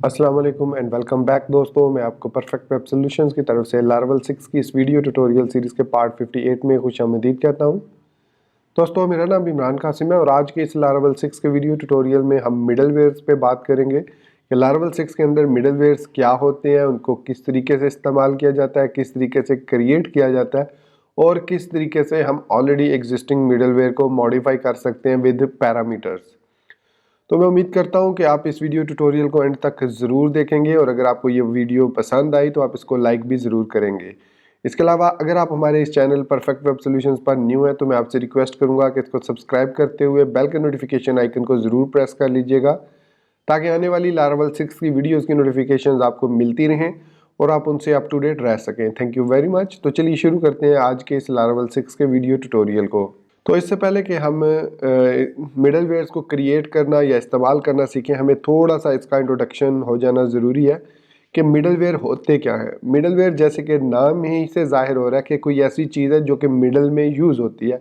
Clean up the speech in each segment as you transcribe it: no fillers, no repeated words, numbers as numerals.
अस्सलाम वालेकुम and welcome back दोस्तों। मैं आपको परफेक्ट वेब सॉल्यूशंस की तरफ से लारावल 6 की इस वीडियो ट्यूटोरियल सीरीज़ के पार्ट 58 में खुशामदीद कहता हूं। दोस्तों मेरा नाम इमरान कासिम है और आज के इस लारावल 6 के वीडियो ट्यूटोरियल में हम मिडलवेयर्स पे बात करेंगे कि लारावल 6 के अंदर मिडलवेयर्स क्या होते हैं, उनको किस तरीके से इस्तेमाल किया जाता है, किस तरीके से क्रिएट किया जाता है और किस तरीके से हम ऑलरेडी एग्जिस्टिंग मिडलवेयर को मॉडिफाई कर सकते हैं विद पैरामीटर्स। तो मैं उम्मीद करता हूं कि आप इस वीडियो ट्यूटोरियल को एंड तक ज़रूर देखेंगे और अगर आपको ये वीडियो पसंद आई तो आप इसको लाइक भी ज़रूर करेंगे। इसके अलावा अगर आप हमारे इस चैनल परफेक्ट वेब सॉल्यूशंस पर न्यू है तो मैं आपसे रिक्वेस्ट करूंगा कि इसको सब्सक्राइब करते हुए बेल के नोटिफिकेशन आइकन को ज़रूर प्रेस कर लीजिएगा ताकि आने वाली लारावल 6 की वीडियोज़ की नोटिफिकेशन आपको मिलती रहें और आप उनसे अप टू डेट रह सकें। Thank you very much. तो चलिए शुरू करते हैं आज के इस लारावल 6 के वीडियो ट्यूटोरियल को। तो इससे पहले कि हम मिडलवेयर्स को क्रिएट करना या इस्तेमाल करना सीखें, हमें थोड़ा सा इसका इंट्रोडक्शन हो जाना ज़रूरी है कि मिडलवेयर होते क्या हैं। मिडलवेयर जैसे कि नाम ही से जाहिर हो रहा है कि कोई ऐसी चीज़ है जो कि मिडल में यूज़ होती है।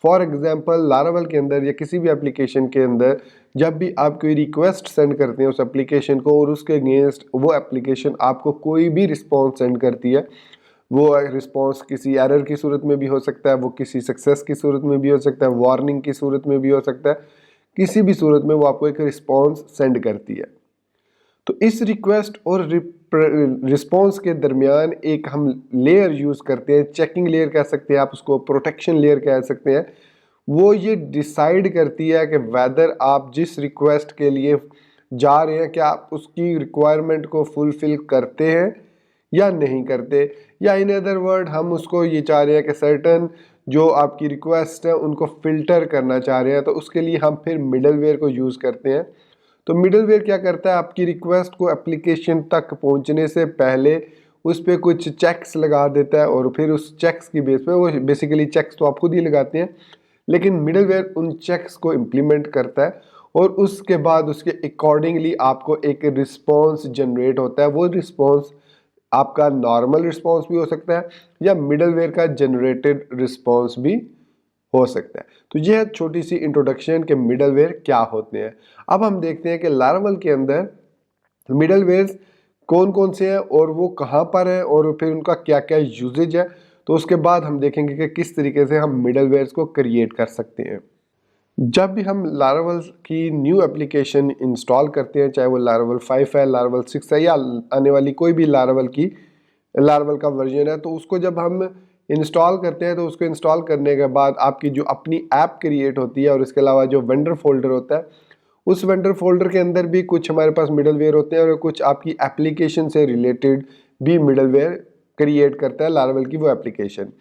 फॉर एग्जांपल लारावल के अंदर या किसी भी एप्लीकेशन के अंदर जब भी आप कोई रिक्वेस्ट सेंड करते हैं उस एप्लीकेशन को और उसके अगेंस्ट वो एप्लीकेशन आपको कोई भी रिस्पॉन्स सेंड करती है, वो रिस्पॉन्स किसी एरर की सूरत में भी हो सकता है, वो किसी सक्सेस की सूरत में भी हो सकता है, वार्निंग की सूरत में भी हो सकता है, किसी भी सूरत में वो आपको एक रिस्पॉन्स सेंड करती है। तो इस रिक्वेस्ट और रिस्पॉन्स के दरमियान एक हम लेयर यूज़ करते हैं, चेकिंग लेयर कह सकते हैं आप उसको, प्रोटेक्शन लेयर कह सकते हैं। वो ये डिसाइड करती है कि वेदर आप जिस रिक्वेस्ट के लिए जा रहे हैं क्या आप उसकी रिक्वायरमेंट को फुलफिल करते हैं या नहीं करते, या इन अदर वर्ड हम उसको ये चाह रहे हैं कि सर्टन जो आपकी रिक्वेस्ट है उनको फिल्टर करना चाह रहे हैं, तो उसके लिए हम फिर मिडलवेयर को यूज़ करते हैं। तो मिडलवेयर क्या करता है, आपकी रिक्वेस्ट को एप्लीकेशन तक पहुंचने से पहले उस पर कुछ चेक्स लगा देता है और फिर उस चेक्स की बेस पे, वो बेसिकली चेक्स तो आप खुद ही लगाते हैं लेकिन मिडलवेयर उन चेक्स को इम्प्लीमेंट करता है और उसके बाद उसके अकॉर्डिंगली आपको एक रिस्पॉन्स जनरेट होता है। वो रिस्पॉन्स आपका नॉर्मल रिस्पॉन्स भी हो सकता है या मिडलवेयर का जनरेटेड रिस्पॉन्स भी हो सकता है। तो यह है छोटी सी इंट्रोडक्शन के मिडलवेयर क्या होते हैं। अब हम देखते हैं कि लारावल के अंदर मिडलवेयर कौन कौन से हैं और वो कहाँ पर हैं और फिर उनका क्या क्या यूजेज है। तो उसके बाद हम देखेंगे कि किस तरीके से हम मिडलवेयर को क्रिएट कर सकते हैं। जब भी हम लारावल की न्यू एप्लीकेशन इंस्टॉल करते हैं, चाहे वो लारावल 5 है, लारावल 6 है या आने वाली कोई भी लारावल का वर्जन है, तो उसको जब हम इंस्टॉल करते हैं तो उसको इंस्टॉल करने के बाद आपकी जो अपनी ऐप क्रिएट होती है और इसके अलावा जो वेंडर फोल्डर होता है, उस वेंडर फोल्डर के अंदर भी कुछ हमारे पास मिडलवेयर होते हैं और कुछ आपकी एप्लीकेशन से रिलेटेड भी मिडलवेयर क्रिएट करता है लारावल की वो एप्लीकेशन।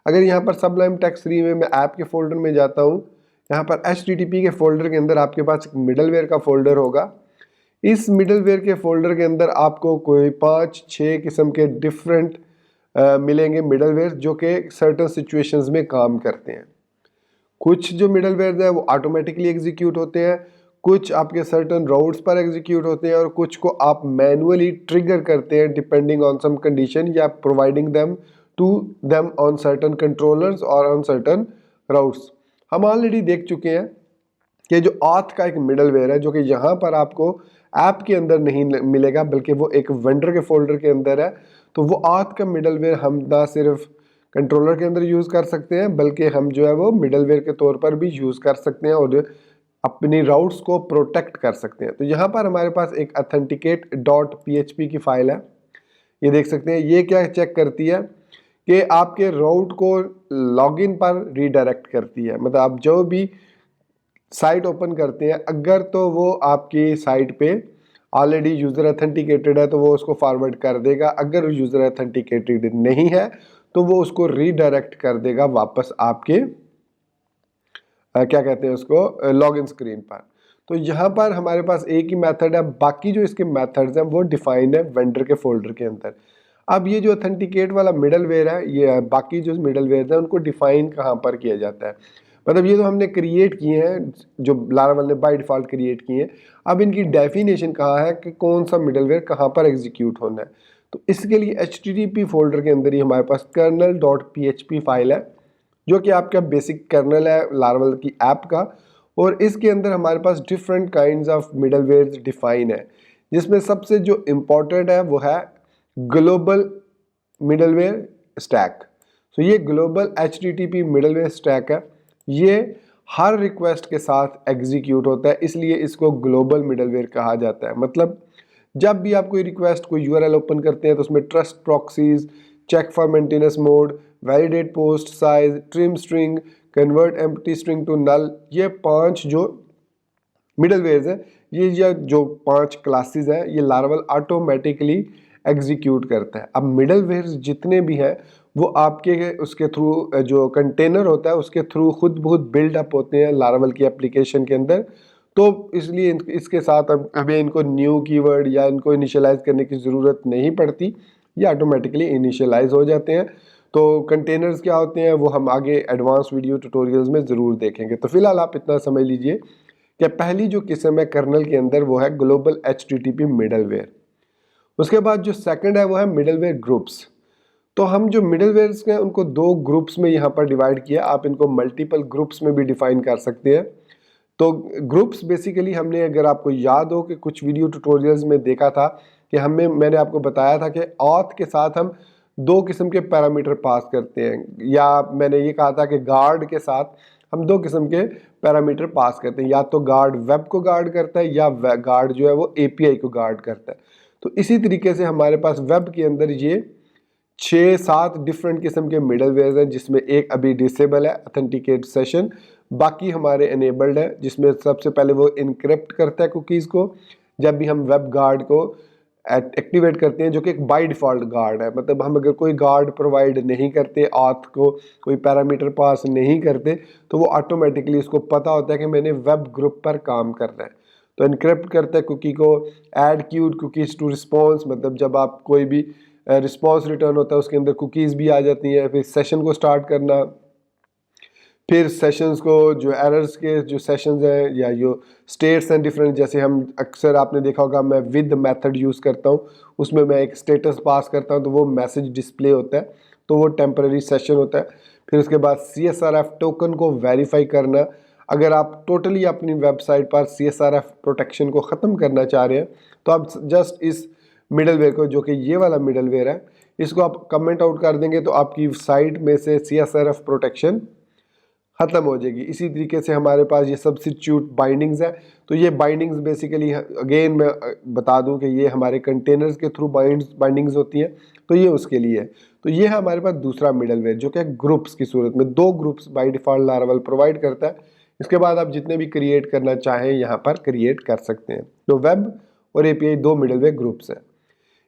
अगर यहाँ पर सबलाइम टेक्स्ट 3 में मैं ऐप के फोल्डर में जाता हूँ, यहाँ पर HTTP के फोल्डर के अंदर आपके पास मिडलवेयर का फोल्डर होगा। इस मिडलवेयर के फोल्डर के अंदर आपको कोई 5-6 किस्म के डिफरेंट मिलेंगे मिडलवेयर जो कि सर्टन सिचुएशंस में काम करते हैं। कुछ जो मिडलवेयर है वो ऑटोमेटिकली एग्जीक्यूट होते हैं, कुछ आपके सर्टन राउट्स पर एग्जीक्यूट होते हैं और कुछ को आप मैनुअली ट्रिगर करते हैं डिपेंडिंग ऑन सम कंडीशन या providing them to them on certain controllers और ऑन सर्टन राउट्स। हम ऑलरेडी देख चुके हैं कि जो ऑथ का एक मिडलवेयर है जो कि यहाँ पर आपको ऐप के अंदर नहीं मिलेगा बल्कि वो एक वेंडर के फोल्डर के अंदर है। तो वो ऑथ का मिडलवेयर हम ना सिर्फ कंट्रोलर के अंदर यूज़ कर सकते हैं बल्कि हम जो है वो मिडलवेयर के तौर पर भी यूज़ कर सकते हैं और अपनी राउट्स को प्रोटेक्ट कर सकते हैं। तो यहाँ पर हमारे पास एक authenticate.php की फाइल है, ये देख सकते हैं। ये क्या चेक करती है कि आपके राउट को लॉगिन पर रीडायरेक्ट करती है, मतलब आप जो भी साइट ओपन करते हैं अगर तो वो आपकी साइट पे ऑलरेडी यूज़र ऑथेंटिकेटेड है तो वो उसको फॉरवर्ड कर देगा, अगर यूज़र ऑथेंटिकेटेड नहीं है तो वो उसको रीडायरेक्ट कर देगा वापस आपके क्या कहते हैं उसको लॉगिन स्क्रीन पर। तो यहाँ पर हमारे पास एक ही मेथड है, बाकी जो इसके मेथड्स हैं वो डिफाइंड है वेंडर के फोल्डर के अंदर। अब ये जो ऑथेंटिकेट वाला मिडलवेयर है, ये बाकी जो मिडलवेयर है उनको डिफाइन कहाँ पर किया जाता है, मतलब ये तो हमने क्रिएट किए हैं, जो लारावल ने बाय डिफ़ॉल्ट क्रिएट किए हैं। अब इनकी डेफिनेशन कहाँ है कि कौन सा मिडलवेयर कहाँ पर एग्जीक्यूट होना है। तो इसके लिए HTTP फोल्डर के अंदर ही हमारे पास kernel.php फाइल है जो कि आपका बेसिक कर्नल है लारावल की ऐप का, और इसके अंदर हमारे पास different kinds of middleware define है। जिसमें सबसे जो इम्पोर्टेंट है वो है ग्लोबल मिडलवेयर स्टैक। तो ये ग्लोबल HTTP मिडलवेयर स्टैक है, ये हर रिक्वेस्ट के साथ एग्जीक्यूट होता है, इसलिए इसको ग्लोबल मिडलवेयर कहा जाता है। मतलब जब भी आप कोई रिक्वेस्ट, कोई URL ओपन करते हैं तो उसमें trust proxies, check for maintenance mode, validate post size, trim string, convert empty string to null, ये 5 जो मिडलवेयर्स हैं, ये जो 5 क्लासेस हैं, ये लार्वल ऑटोमेटिकली एग्जीक्यूट करता है। अब मिडलवेयर्स जितने भी हैं वो आपके उसके थ्रू, जो कंटेनर होता है उसके थ्रू खुद बहुत बिल्डअप होते हैं लार्वल की एप्लीकेशन के अंदर। तो इसलिए इसके साथ अब हमें इनको न्यू कीवर्ड या इनको इनिशियलाइज करने की ज़रूरत नहीं पड़ती, ये ऑटोमेटिकली इनिशियलाइज हो जाते हैं। तो कंटेनर्स क्या होते हैं वो हम आगे एडवांस वीडियो ट्यूटोरियल्स में ज़रूर देखेंगे। तो फिलहाल आप इतना समझ लीजिए कि पहली जो किस्म है कर्नल के अंदर वो है ग्लोबल HTTP मिडलवेयर। उसके बाद जो सेकंड है वो है मिडलवेयर ग्रुप्स। तो हम जो मिडलवेयर्स हैं उनको 2 ग्रुप्स में यहाँ पर डिवाइड किया, आप इनको मल्टीपल ग्रुप्स में भी डिफाइन कर सकते हैं। तो ग्रुप्स बेसिकली हमने, अगर आपको याद हो कि कुछ वीडियो ट्यूटोरियल्स में देखा था कि मैंने आपको बताया था कि ऑथ के साथ हम 2 किस्म के पैरामीटर पास करते हैं, या मैंने ये कहा था कि गार्ड के साथ हम 2 किस्म के पैरामीटर पास करते हैं, या तो गार्ड वेब को गार्ड करता है या गार्ड जो है वो API को गार्ड करता है। तो इसी तरीके से हमारे पास वेब के अंदर ये 6-7 डिफरेंट किस्म के मिडलवेयर हैं, जिसमें एक अभी डिसेबल है ऑथेंटिकेट सेशन, बाकी हमारे एनेबल्ड है, जिसमें सबसे पहले वो इनक्रिप्ट करता है कुकीज़ को जब भी हम वेब गार्ड को एक्टिवेट करते हैं, जो कि एक बाय डिफ़ॉल्ट गार्ड है। मतलब हम अगर कोई गार्ड प्रोवाइड नहीं करते, ऑथ को कोई पैरामीटर पास नहीं करते, तो वो ऑटोमेटिकली उसको पता होता है कि मैंने वेब ग्रुप पर काम करना है। तो इनक्रिप्ट करता है कुकी को, add queued cookies to response, मतलब जब आप कोई भी रिस्पॉन्स रिटर्न होता है उसके अंदर कुकीज़ भी आ जाती हैं। फिर सेशन को स्टार्ट करना, फिर सेशंस को, जो एरर्स के जो सेशंस हैं या जो स्टेट्स हैं डिफरेंट, जैसे हम अक्सर आपने देखा होगा मैं विद मेथड यूज़ करता हूँ, उसमें मैं एक स्टेटस पास करता हूँ तो वो मैसेज डिस्प्ले होता है, तो वो टेम्पररी सेशन होता है। फिर उसके बाद CSRF टोकन को वेरीफाई करना, अगर आप टोटली अपनी वेबसाइट पर CSRF प्रोटेक्शन को ख़त्म करना चाह रहे हैं तो आप जस्ट इस मिडलवेयर को, जो कि ये वाला मिडलवेयर है, इसको आप कमेंट आउट कर देंगे तो आपकी साइट में से CSRF प्रोटेक्शन ख़त्म हो जाएगी। इसी तरीके से हमारे पास ये सब्स्टिट्यूट बाइंडिंग्स है। तो ये बाइंडिंग्स बेसिकली, अगेन मैं बता दूं कि ये हमारे कंटेनर्स के थ्रू बाइंडिंग्स होती हैं, तो ये उसके लिए है। तो ये है हमारे पास दूसरा मिडलवेयर, जो कि ग्रुप्स की सूरत में 2 groups by default larval provide करता है। इसके बाद आप जितने भी क्रिएट करना चाहें यहाँ पर क्रिएट कर सकते हैं। तो वेब और API 2 मिडलवेयर ग्रुप्स हैं।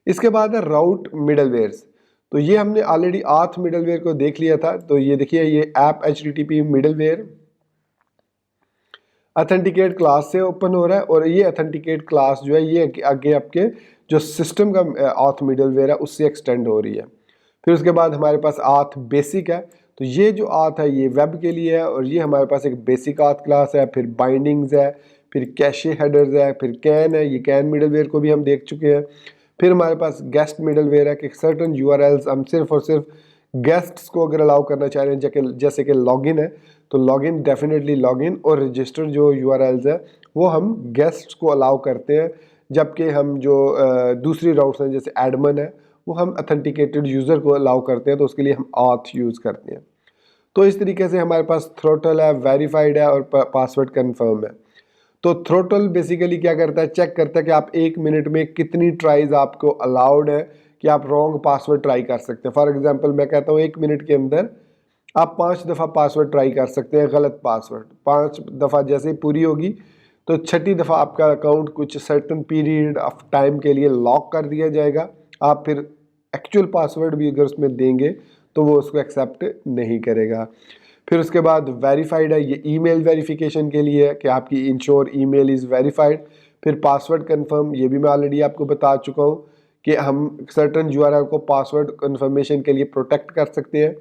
इसके बाद है राउट मिडलवेयर्स। तो ये हमने ऑलरेडी ऑथ मिडलवेयर को देख लिया था। तो ये देखिए, ये app HTTP middleware authenticate class से ओपन हो रहा है, और ये ऑथेंटिकेट क्लास जो है ये आगे आपके जो सिस्टम का ऑथ मिडलवेयर है उससे एक्सटेंड हो रही है। फिर उसके बाद हमारे पास ऑथ बेसिक है। तो ये जो ऑथ है ये वेब के लिए है, और ये हमारे पास एक बेसिक ऑथ क्लास है। फिर बाइंडिंग्स है, फिर कैशे हेडर्स है, फिर कैन है, ये कैन मिडलवेयर को भी हम देख चुके हैं। फिर हमारे पास गेस्ट मिडलवेयर है कि सर्टन URLs हम सिर्फ और सिर्फ गेस्ट्स को अगर अलाउ करना चाह रहे हैं, जैसे कि लॉगिन है, तो लॉगिन डेफिनेटली लॉगिन, और रजिस्टर जो URLs है वो हम गेस्ट्स को अलाउ करते हैं, जबकि हम जो दूसरी राउट्स हैं जैसे एडमिन है वो हम ऑथेंटिकेटेड यूज़र को अलाउ करते हैं, तो उसके लिए हम ऑथ यूज़ करते हैं। तो इस तरीके से हमारे पास थ्रोटल है, वेरीफाइड है, और पासवर्ड कन्फर्म है। तो थ्रोटल बेसिकली क्या करता है, चेक करता है कि आप 1 मिनट में कितनी ट्राइज आपको अलाउड है कि आप रॉन्ग पासवर्ड ट्राई कर सकते हैं। फॉर एग्जांपल मैं कहता हूँ 1 मिनट के अंदर आप 5 दफ़ा पासवर्ड ट्राई कर सकते हैं, गलत पासवर्ड। 5 दफ़ा जैसे ही पूरी होगी तो 6ठी दफ़ा आपका अकाउंट कुछ सर्टन पीरियड ऑफ टाइम के लिए लॉक कर दिया जाएगा। आप फिर एक्चुअल पासवर्ड भी अगर उसमें देंगे तो वो उसको एक्सेप्ट नहीं करेगा। फिर उसके बाद वेरीफाइड है, ये ईमेल वेरिफिकेशन के लिए है कि आपकी इंश्योर ईमेल इज़ वेरीफाइड। फिर पासवर्ड कंफर्म, ये भी मैं ऑलरेडी आपको बता चुका हूँ कि हम सर्टन URL को पासवर्ड कंफर्मेशन के लिए प्रोटेक्ट कर सकते हैं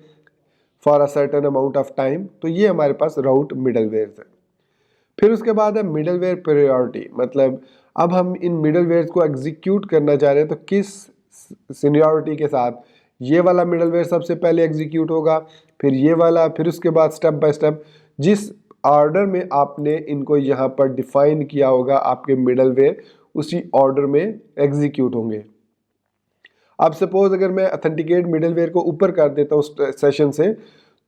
for a certain amount of time. तो ये हमारे पास राउट मिडलवेयर है। फिर उसके बाद है मिडलवेयर प्रायोरिटी, मतलब अब हम इन मिडलवेयर को एग्जीक्यूट करना चाह रहे हैं तो किस सीनियरिटी के साथ ये वाला मिडलवेयर सबसे पहले एग्जीक्यूट होगा, फिर ये वाला, फिर उसके बाद स्टेप बाय स्टेप जिस ऑर्डर में आपने इनको यहाँ पर डिफाइन किया होगा आपके मिडलवेयर, उसी ऑर्डर में एग्जीक्यूट होंगे। अब सपोज अगर मैं ऑथेंटिकेट मिडलवेयर को ऊपर कर देता हूँ उस सेशन से,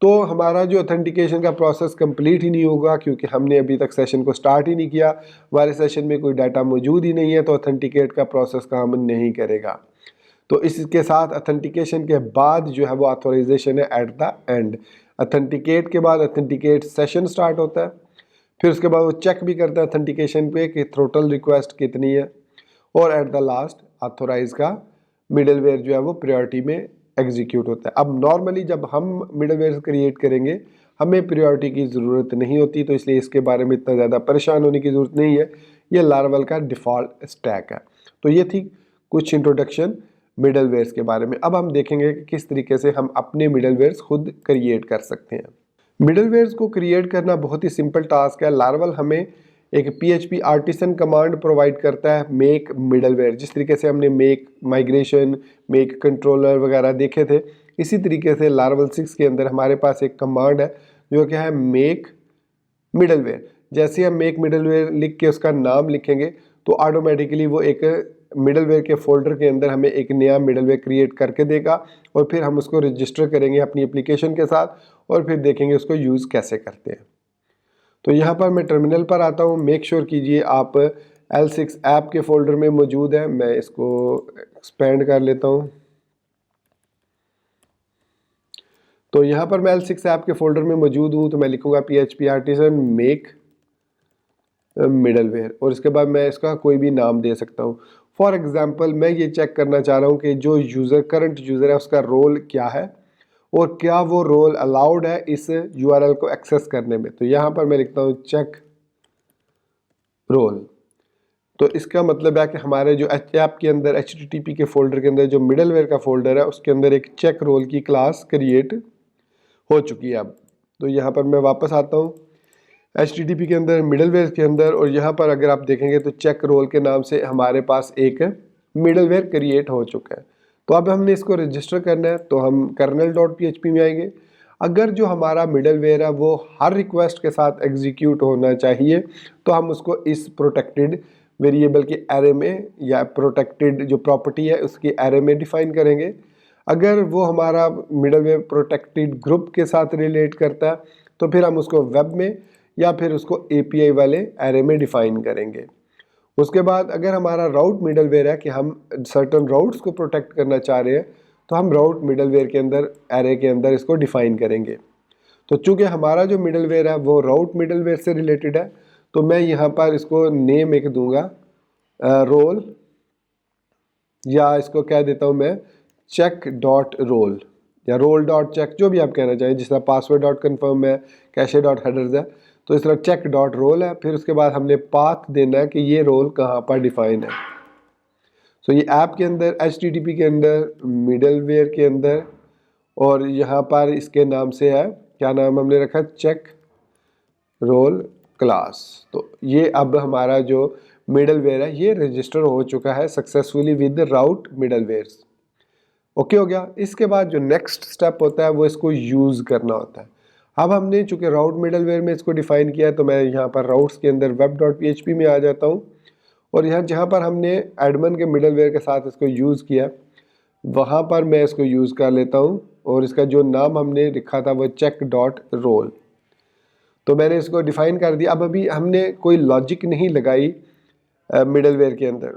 तो हमारा जो ऑथेंटिकेशन का प्रोसेस कंप्लीट ही नहीं होगा, क्योंकि हमने अभी तक सेशन को स्टार्ट ही नहीं किया, हमारे सेशन में कोई डाटा मौजूद ही नहीं है, तो ऑथेंटिकेट का प्रोसेस काम नहीं करेगा। तो इसके साथ ऑथेंटिकेशन के बाद जो है वो ऑथोराइजेशन है एट द एंड। ऑथेंटिकेट के बाद ऑथेंटिकेट सेशन स्टार्ट होता है, फिर उसके बाद वो चेक भी करता है ऑथेंटिकेशन पे कि टोटल रिक्वेस्ट कितनी है, और एट द लास्ट ऑथोराइज का मिडलवेयर जो है वो प्रायोरिटी में एग्जीक्यूट होता है। अब नॉर्मली जब हम मिडलवेयर क्रिएट करेंगे हमें प्रायोरिटी की ज़रूरत नहीं होती, तो इसलिए इसके बारे में इतना ज़्यादा परेशान होने की ज़रूरत नहीं है, ये लारावेल का डिफ़ॉल्ट स्टैक है। तो ये थी कुछ इंट्रोडक्शन मिडलवेयर्स के बारे में। अब हम देखेंगे कि किस तरीके से हम अपने मिडलवेयर्स खुद क्रिएट कर सकते हैं। मिडलवेयर्स को क्रिएट करना बहुत ही सिंपल टास्क है। लारावेल हमें एक PHP आर्टिसन कमांड प्रोवाइड करता है, मेक मिडलवेयर। जिस तरीके से हमने मेक माइग्रेशन, मेक कंट्रोलर वगैरह देखे थे, इसी तरीके से लारावेल 6 के अंदर हमारे पास एक कमांड है जो क्या है, मेक मिडलवेयर। जैसे हम मेक मिडलवेयर लिख के उसका नाम लिखेंगे तो ऑटोमेटिकली वो एक मिडलवेयर के फोल्डर के अंदर हमें एक नया मिडलवेयर क्रिएट करके देगा, और फिर हम उसको रजिस्टर करेंगे अपनी एप्लीकेशन के साथ, और फिर देखेंगे उसको यूज़ कैसे करते हैं। तो यहाँ पर मैं टर्मिनल पर आता हूँ। मेक श्योर कीजिए आप L6 ऐप के फोल्डर में मौजूद है। मैं इसको एक्सपेंड कर लेता हूँ। तो यहाँ पर मैं L6 ऐप के फोल्डर में मौजूद हूँ, तो मैं लिखूँगा PHP आर्टिसन मेक मिडलवेयर, और इसके बाद मैं इसका कोई भी नाम दे सकता हूँ। फॉर एग्जांपल मैं ये चेक करना चाह रहा हूँ कि जो करंट यूज़र है उसका रोल क्या है, और क्या वो रोल अलाउड है इस URL को एक्सेस करने में। तो यहाँ पर मैं लिखता हूँ चेक रोल। तो इसका मतलब है कि हमारे जो ऐप के अंदर HTTP के फोल्डर के अंदर जो मिडलवेयर का फोल्डर है उसके अंदर एक चेक रोल की क्लास क्रिएट हो चुकी है। अब तो यहाँ पर मैं वापस आता हूँ HTTP के अंदर मिडलवेयर के अंदर, और यहाँ पर अगर आप देखेंगे तो चेक रोल के नाम से हमारे पास एक मिडलवेयर क्रिएट हो चुका है। तो अब हमने इसको रजिस्टर करना है, तो हम kernel.php में आएंगे। अगर जो हमारा मिडलवेयर है वो हर रिक्वेस्ट के साथ एग्जीक्यूट होना चाहिए, तो हम उसको इस प्रोटेक्टेड वेरिएबल के एरे में, या प्रोटेक्टेड जो प्रॉपर्टी है उसकी एरे में डिफाइन करेंगे। अगर वो हमारा मिडलवेयर प्रोटेक्टेड ग्रुप के साथ रिलेट करता है तो फिर हम उसको वेब में या फिर उसको API वाले एरे में डिफाइन करेंगे। उसके बाद अगर हमारा राउट मिडलवेयर है कि हम सर्टन राउट्स को प्रोटेक्ट करना चाह रहे हैं, तो हम राउट मिडलवेयर के अंदर एरे के अंदर इसको डिफाइन करेंगे। तो चूंकि हमारा जो मिडलवेयर है वो राउट मिडलवेयर से रिलेटेड है, तो मैं यहाँ पर इसको नेम एक दूंगा रोल, या इसको कह देता हूँ मैं चेक डॉट रोल या रोल डॉट चेक, जो भी आप कहना चाहें। जिस तरह पासवर्ड डॉट कन्फर्म है, कैशे डॉट हेडर्स है, तो इस तरह चेक डॉट रोल है। फिर उसके बाद हमने पाथ देना है कि ये रोल कहाँ पर डिफाइन है। सो ये ऐप के अंदर, HTTP के अंदर, मिडलवेयर के अंदर, और यहाँ पर इसके नाम से है, क्या नाम हमने रखा, चेक रोल क्लास। तो ये अब हमारा जो मिडलवेयर है ये रजिस्टर हो चुका है सक्सेसफुली विद राउट मिडलवेयर्स। ओके हो गया। इसके बाद जो नेक्स्ट स्टेप होता है वो इसको यूज़ करना होता है। अब हमने चूंकि राउट मिडलवेयर में इसको डिफाइन किया है, तो मैं यहाँ पर राउट्स के अंदर web.php में आ जाता हूँ, और यहाँ जहाँ पर हमने एडमिन के मिडलवेयर के साथ इसको यूज़ किया वहाँ पर मैं इसको यूज़ कर लेता हूँ, और इसका जो नाम हमने लिखा था वो चेक डॉट रोल। तो मैंने इसको डिफाइन कर दिया। अब अभी हमने कोई लॉजिक नहीं लगाई मिडलवेयर के अंदर,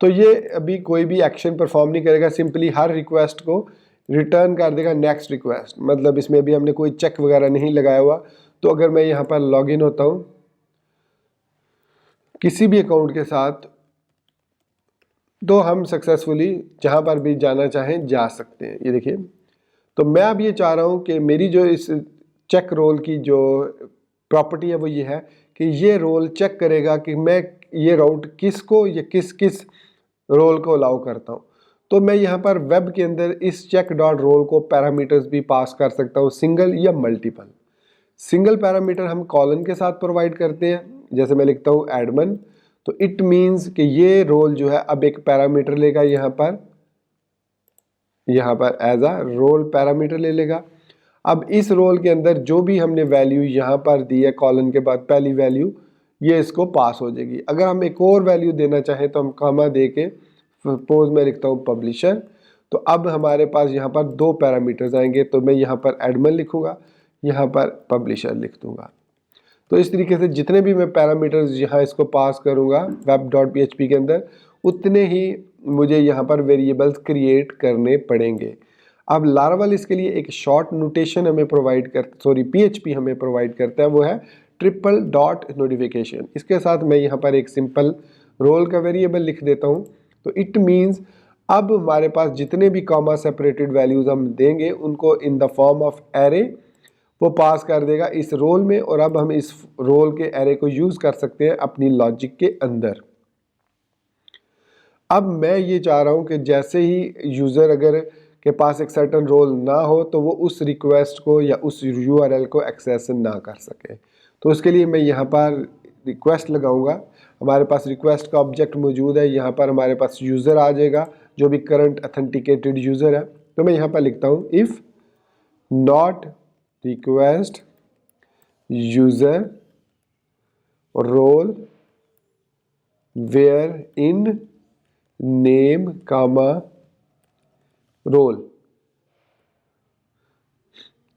तो ये अभी कोई भी एक्शन परफॉर्म नहीं करेगा, सिंपली हर रिक्वेस्ट को रिटर्न कर देगा नेक्स्ट रिक्वेस्ट। मतलब इसमें भी हमने कोई चेक वगैरह नहीं लगाया हुआ। तो अगर मैं यहाँ पर लॉगिन होता हूँ किसी भी अकाउंट के साथ, तो हम सक्सेसफुली जहाँ पर भी जाना चाहें जा सकते हैं। ये देखिए, तो मैं अब ये चाह रहा हूँ कि मेरी जो इस चेक रोल की जो प्रॉपर्टी है वो ये है कि ये रोल चेक करेगा कि मैं ये राउट किसको या किस किस रोल को अलाउ करता हूँ। तो मैं यहाँ पर वेब के अंदर इस चेक डॉट रोल को पैरामीटर्स भी पास कर सकता हूँ, सिंगल या मल्टीपल। सिंगल पैरामीटर हम कॉलन के साथ प्रोवाइड करते हैं। जैसे मैं लिखता हूँ एडमिन, तो इट मीन्स कि ये रोल जो है अब एक पैरामीटर लेगा, यहाँ पर एज अ रोल पैरामीटर ले लेगा। अब इस रोल के अंदर जो भी हमने वैल्यू यहाँ पर दी है कॉलन के बाद पहली वैल्यू, ये इसको पास हो जाएगी। अगर हम एक और वैल्यू देना चाहें तो हम कामा दे के, सपोज मैं लिखता हूँ पब्लिशर, तो अब हमारे पास यहाँ पर दो पैरामीटर्स आएंगे, तो मैं यहाँ पर एडमिन लिखूंगा, यहाँ पर पब्लिशर लिख दूंगा। तो इस तरीके से जितने भी मैं पैरामीटर्स यहाँ इसको पास करूँगा web.php के अंदर, उतने ही मुझे यहाँ पर वेरिएबल्स क्रिएट करने पड़ेंगे। अब लारावल इसके लिए एक शॉर्ट नोटेशन हमें प्रोवाइड PHP हमें प्रोवाइड करता है, वो है ट्रिपल डॉट नोटिफिकेशन। इसके साथ मैं यहाँ पर एक सिंपल रोल का वेरिएबल लिख देता हूँ। तो इट मीन्स अब हमारे पास जितने भी कॉमा सेपरेटेड वैल्यूज हम देंगे उनको in the form of array वो पास कर देगा इस रोल में, और अब हम इस रोल के एरे को यूज कर सकते हैं अपनी लॉजिक के अंदर। अब मैं ये चाह रहा हूं कि जैसे ही यूजर अगर के पास एक सर्टन रोल ना हो तो वो उस रिक्वेस्ट को या उस यूआरएल को एक्सेस ना कर सके। तो उसके लिए मैं यहाँ पर रिक्वेस्ट लगाऊंगा। हमारे पास रिक्वेस्ट का ऑब्जेक्ट मौजूद है, यहाँ पर हमारे पास यूज़र आ जाएगा जो भी करंट अथेंटिकेटेड यूज़र है। तो मैं यहाँ पर लिखता हूँ if not request user role where in name comma role.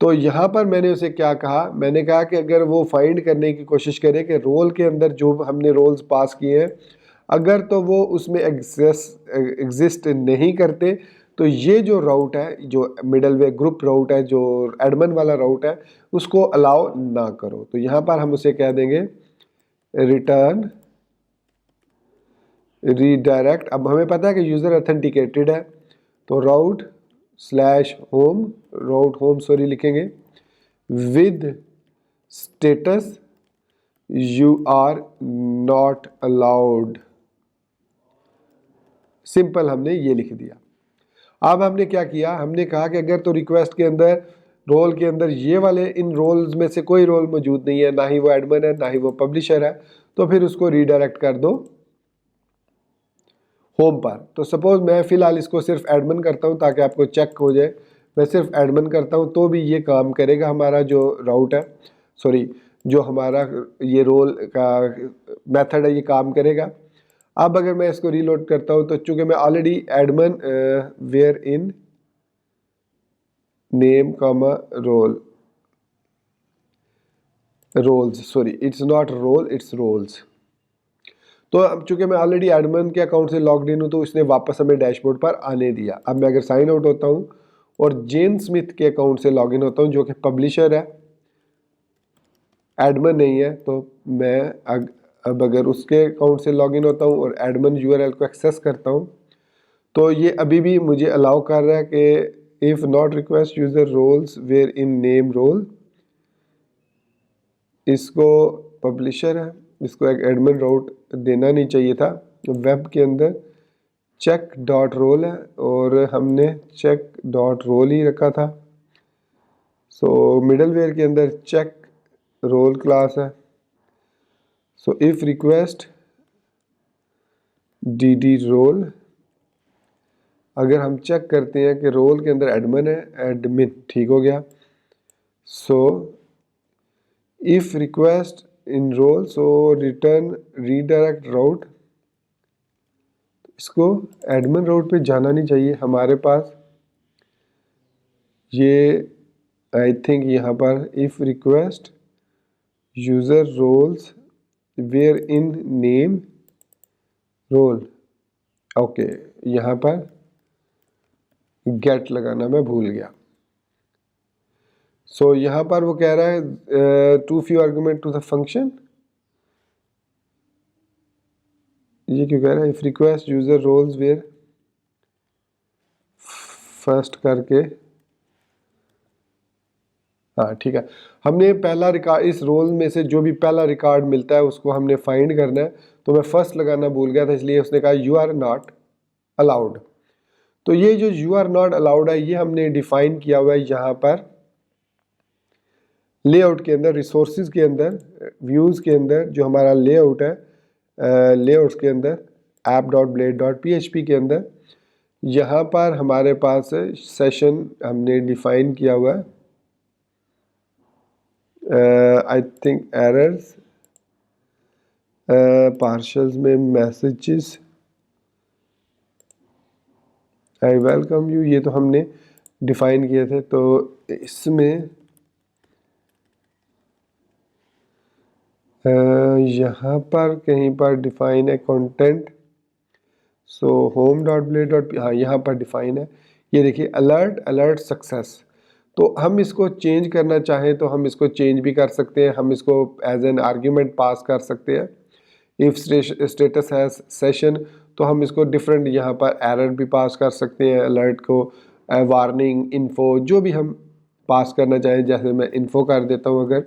तो यहाँ पर मैंने उसे क्या कहा, मैंने कहा कि अगर वो फाइंड करने की कोशिश करे कि रोल के अंदर जो हमने रोल्स पास किए हैं अगर तो वो उसमें एग्जिस्ट नहीं करते तो ये जो राउट है, जो मिडल वे ग्रुप राउट है, जो एडमिन वाला राउट है, उसको अलाउ ना करो। तो यहाँ पर हम उसे कह देंगे रिटर्न रीडायरेक्ट। अब हमें पता है कि यूज़र ऑथेंटिकेटेड है, तो राउट होम लिखेंगे with status you are not allowed. Simple हमने ये लिख दिया। अब हमने क्या किया, हमने कहा कि अगर तो रिक्वेस्ट के अंदर रोल के अंदर ये वाले इन रोल्स में से कोई रोल मौजूद नहीं है, ना ही वो एडमिन है ना ही वो पब्लिशर है, तो फिर उसको रीडायरेक्ट कर दो होम पर। तो सपोज मैं फ़िलहाल इसको सिर्फ एडमिन करता हूँ ताकि आपको चेक हो जाए, मैं सिर्फ एडमिन करता हूँ तो भी ये काम करेगा हमारा जो राउट है, जो हमारा ये रोल का मेथड है ये काम करेगा। अब अगर मैं इसको रीलोड करता हूँ तो चूंकि मैं already admin where in name comma it's not role it's roles. तो अब चूंकि मैं ऑलरेडी एडमिन के अकाउंट से लॉग्ड इन हूँ तो इसने वापस हमें डैशबोर्ड पर आने दिया। अब मैं अगर साइन आउट होता हूँ और जेन स्मिथ के अकाउंट से लॉग इन होता हूँ जो कि पब्लिशर है, एडमिन नहीं है, तो मैं अब अगर उसके अकाउंट से लॉग इन होता हूँ और एडमिन यूआरएल को एक्सेस करता हूँ तो ये अभी भी मुझे अलाउ कर रहा है कि if not request user roles where in name role, इसको पब्लिशर है, इसको एक एडमिन राउट देना नहीं चाहिए था। वेब के अंदर चेक डॉट रोल है और हमने चेक डॉट रोल ही रखा था। सो मिडलवेयर के अंदर चेक रोल क्लास है। So if request the role, अगर हम चेक करते हैं कि रोल के अंदर एडमिन है, एडमिन ठीक हो गया। So if request in role, so return redirect route. इसको एडमिन राउट पे जाना नहीं चाहिए हमारे पास, ये आई थिंक यहाँ पर if request user roles where in name role, okay यहाँ पर गेट लगाना मैं भूल गया। सो यहाँ पर वो कह रहा है too few argument to the function, ये क्यों कह रहा है if request user roles where first करके, हाँ ठीक है। हमने पहला रिकॉर्ड, इस रोल में से जो भी पहला रिकॉर्ड मिलता है उसको हमने फाइंड करना है, तो मैं फर्स्ट लगाना भूल गया था, इसलिए उसने कहा यू आर नॉट अलाउड। तो ये जो यू आर नॉट अलाउड है ये हमने डिफाइन किया हुआ है यहाँ पर लेआउट के अंदर, रिसोर्सेज के अंदर, व्यूज़ के अंदर जो हमारा लेआउट है, लेआउट्स के अंदर app.blade.php के अंदर यहाँ पर हमारे पास सेशन हमने डिफाइन किया हुआ है, आई थिंक एरर्स पार्शल्स में मैसेजेस, आई वेलकम यू, ये तो हमने डिफाइन किए थे। तो इसमें यहाँ पर कहीं पर डिफाइन है content, so home dot play dot, हाँ यहाँ पर डिफाइन है। ये देखिए अलर्ट अलर्ट सक्सेस। तो हम इसको चेंज करना चाहें तो हम इसको चेंज भी कर सकते हैं, हम इसको एज एन आर्ग्यूमेंट पास कर सकते हैं। इफ स्टेटस है सेशन, तो हम इसको डिफरेंट यहाँ पर एरर भी पास कर सकते हैं, अलर्ट को, वार्निंग, इन्फो, जो भी हम पास करना चाहें। जैसे मैं इन्फो कर देता हूँ अगर,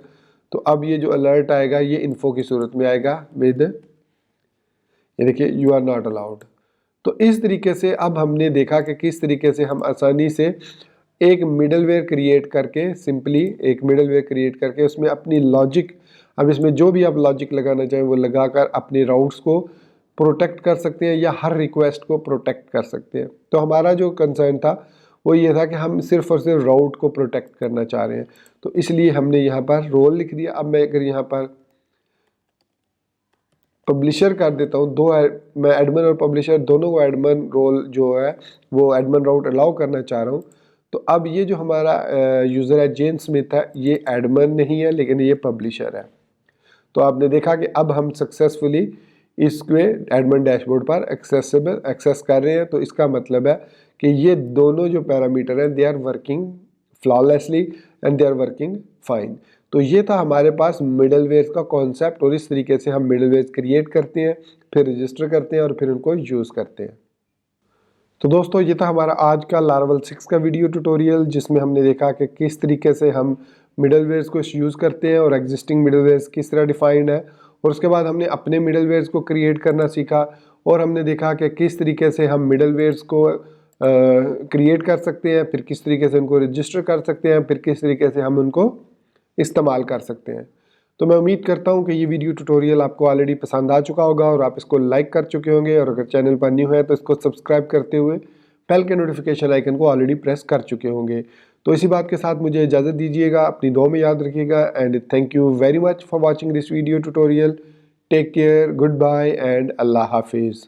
तो अब ये जो अलर्ट आएगा ये इन्फो की सूरत में आएगा विद, ये देखिए यू आर नॉट अलाउड। तो इस तरीके से अब हमने देखा कि किस तरीके से हम आसानी से एक मिडलवेयर क्रिएट करके, सिंपली एक मिडलवेयर क्रिएट करके उसमें अपनी लॉजिक, अब इसमें जो भी आप लॉजिक लगाना चाहें वो लगाकर अपने राउट्स को प्रोटेक्ट कर सकते हैं या हर रिक्वेस्ट को प्रोटेक्ट कर सकते हैं। तो हमारा जो कंसर्न था वो ये था कि हम सिर्फ और सिर्फ राउट को प्रोटेक्ट करना चाह रहे हैं, तो इसलिए हमने यहाँ पर रोल लिख दिया। अब मैं अगर यहाँ पर पब्लिशर कर देता हूँ, मैं एडमिन और पब्लिशर दोनों को एडमिन रोल जो है वो एडमिन राउट अलाउ करना चाह रहा हूँ। तो अब ये जो हमारा यूज़र है जेन स्मिथ है, ये एडमिन नहीं है लेकिन ये पब्लिशर है। तो आपने देखा कि अब हम सक्सेसफुली इसके एडमिन डैशबोर्ड पर एक्सेस कर रहे हैं। तो इसका मतलब है कि ये दोनों जो पैरामीटर हैं they are working flawlessly and they are working fine. तो ये था हमारे पास मिडलवेयर का कॉन्सेप्ट, और इस तरीके से हम मिडलवेयर क्रिएट करते हैं, फिर रजिस्टर करते हैं और फिर उनको यूज़ करते हैं। तो दोस्तों ये था हमारा आज का लारावेल 6 का वीडियो ट्यूटोरियल, जिसमें हमने देखा कि किस तरीके से हम मिडलवेयर्स को यूज़ करते हैं और एग्जिस्टिंग मिडलवेयर्स किस तरह डिफाइंड है, और उसके बाद हमने अपने मिडलवेयर्स को क्रिएट करना सीखा, और हमने देखा कि किस तरीके से हम मिडलवेयर्स को क्रिएट कर सकते हैं, फिर किस तरीके से उनको रजिस्टर कर सकते हैं, फिर किस तरीके से हम उनको इस्तेमाल कर सकते हैं। तो मैं उम्मीद करता हूं कि ये वीडियो ट्यूटोरियल आपको ऑलरेडी पसंद आ चुका होगा और आप इसको लाइक कर चुके होंगे, और अगर चैनल पर न्यू है तो इसको सब्सक्राइब करते हुए बेल के नोटिफिकेशन आइकन को ऑलरेडी प्रेस कर चुके होंगे। तो इसी बात के साथ मुझे इजाज़त दीजिएगा, अपनी दुआ में याद रखिएगा, and thank you very much for watching this video tutorial. Take care, goodbye and Allah हाफिज़।